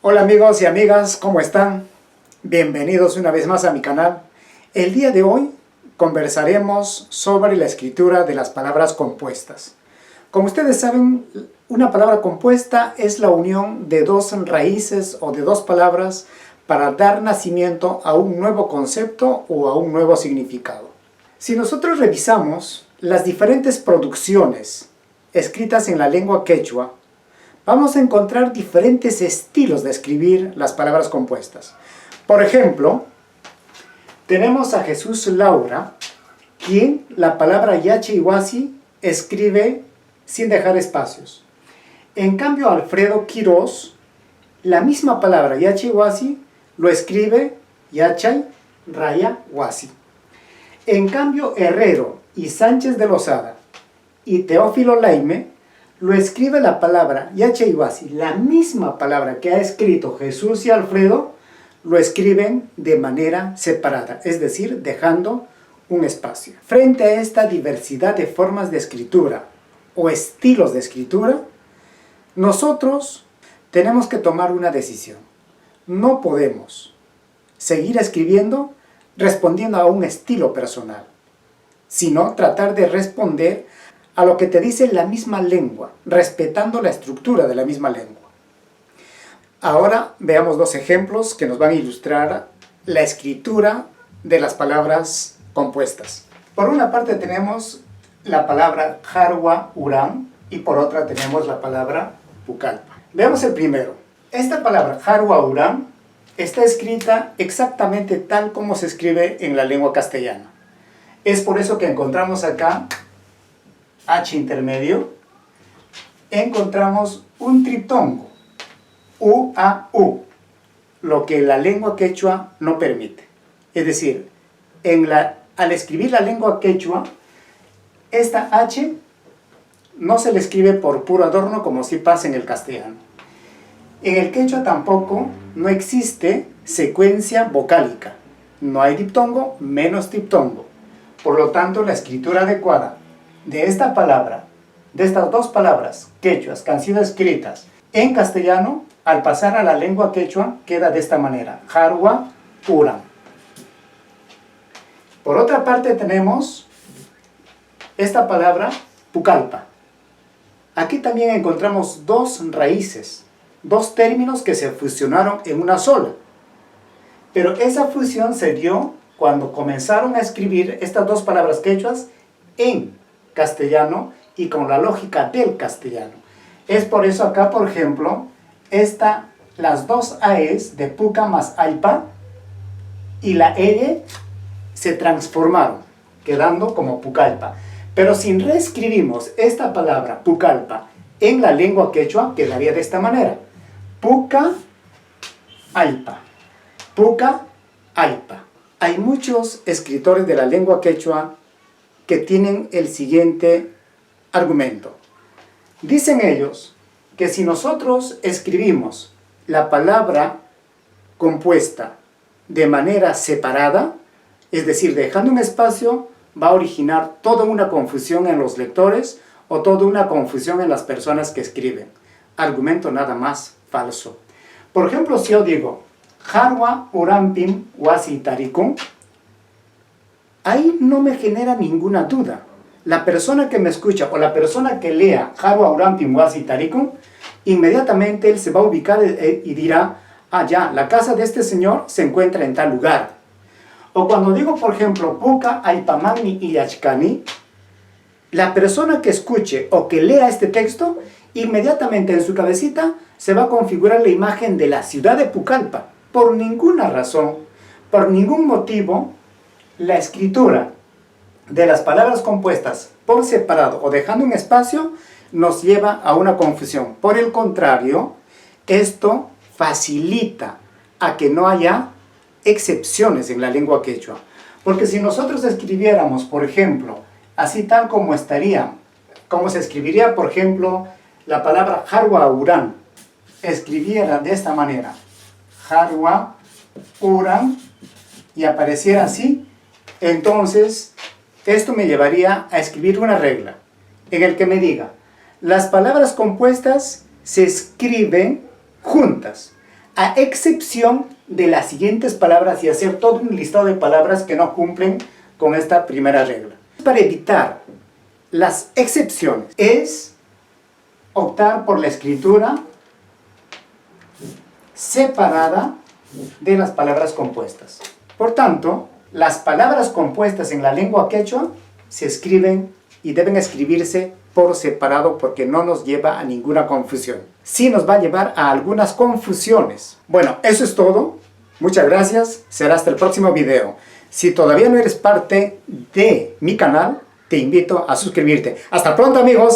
Hola amigos y amigas, ¿cómo están? Bienvenidos una vez más a mi canal. El día de hoy conversaremos sobre la escritura de las palabras compuestas. Como ustedes saben, una palabra compuesta es la unión de dos raíces o de dos palabras para dar nacimiento a un nuevo concepto o a un nuevo significado. Si nosotros revisamos las diferentes producciones escritas en la lengua quechua, vamos a encontrar diferentes estilos de escribir las palabras compuestas. Por ejemplo, tenemos a Jesús Laura, quien la palabra yache-iwasi escribe sin dejar espacios. En cambio, Alfredo Quiroz, la misma palabra yache-iwasi lo escribe yachay-raya-wasi. En cambio, Herrero y Sánchez de Lozada y Teófilo Laime lo escribe la palabra yache-iwasi, la misma palabra que ha escrito Jesús y Alfredo, lo escriben de manera separada, es decir, dejando un espacio. Frente a esta diversidad de formas de escritura o estilos de escritura, nosotros tenemos que tomar una decisión. No podemos seguir escribiendo respondiendo a un estilo personal, sino tratar de responder a lo que te dice la misma lengua, respetando la estructura de la misma lengua. Ahora veamos dos ejemplos que nos van a ilustrar la escritura de las palabras compuestas. Por una parte tenemos la palabra jarwa urán y por otra tenemos la palabra pucallpa. Veamos el primero. Esta palabra jarwa urán está escrita exactamente tal como se escribe en la lengua castellana. Es por eso que encontramos acá H intermedio, encontramos un triptongo, U, A, U, lo que la lengua quechua no permite. Es decir, al escribir la lengua quechua, esta H no se le escribe por puro adorno como si pasa en el castellano. En el quechua tampoco no existe secuencia vocálica. No hay diptongo, menos diptongo. Por lo tanto, la escritura adecuada de esta palabra, de estas dos palabras quechuas que han sido escritas en castellano, al pasar a la lengua quechua, queda de esta manera: jarwa urán. Por otra parte tenemos esta palabra pucallpa. Aquí también encontramos dos raíces, dos términos que se fusionaron en una sola. Pero esa fusión se dio cuando comenzaron a escribir estas dos palabras quechuas en castellano y con la lógica del castellano. Es por eso acá, por ejemplo, las dos AEs de puca más alpa y la L se transformaron, quedando como pucallpa. Pero si reescribimos esta palabra pucallpa en la lengua quechua, quedaría de esta manera: puca alpa, puca alpa. Hay muchos escritores de la lengua quechua que tienen el siguiente argumento. Dicen ellos que si nosotros escribimos la palabra compuesta de manera separada, es decir, dejando un espacio, va a originar toda una confusión en los lectores o toda una confusión en las personas que escriben. Argumento nada más falso. Por ejemplo, si yo digo jarwa urampim wasi tarikun, ahí no me genera ninguna duda. La persona que me escucha o la persona que lea jarwa urampim wasi tarikun, inmediatamente él se va a ubicar y dirá: ah, ya, la casa de este señor se encuentra en tal lugar. O cuando digo, por ejemplo, puca aipamani illachkani, la persona que escuche o que lea este texto, inmediatamente en su cabecita se va a configurar la imagen de la ciudad de Pucallpa. Por ninguna razón, por ningún motivo, la escritura de las palabras compuestas por separado o dejando un espacio nos lleva a una confusión. Por el contrario, esto facilita a que no haya excepciones en la lengua quechua. Porque si nosotros escribiéramos, por ejemplo, así tal como se escribiría, por ejemplo, la palabra jarwa urán, escribiera de esta manera: jarwa urán, y apareciera así, entonces esto me llevaría a escribir una regla en el que me diga: las palabras compuestas se escriben juntas. a excepción de las siguientes palabras y hacer todo un listado de palabras que no cumplen con esta primera regla. Para evitar las excepciones es optar por la escritura separada de las palabras compuestas. Por tanto, las palabras compuestas en la lengua quechua se escriben y deben escribirse por separado porque no nos lleva a ninguna confusión. Sí nos va a llevar a algunas confusiones. Bueno, eso es todo. Muchas gracias. Será hasta el próximo video. Si todavía no eres parte de mi canal, te invito a suscribirte. Hasta pronto, amigos.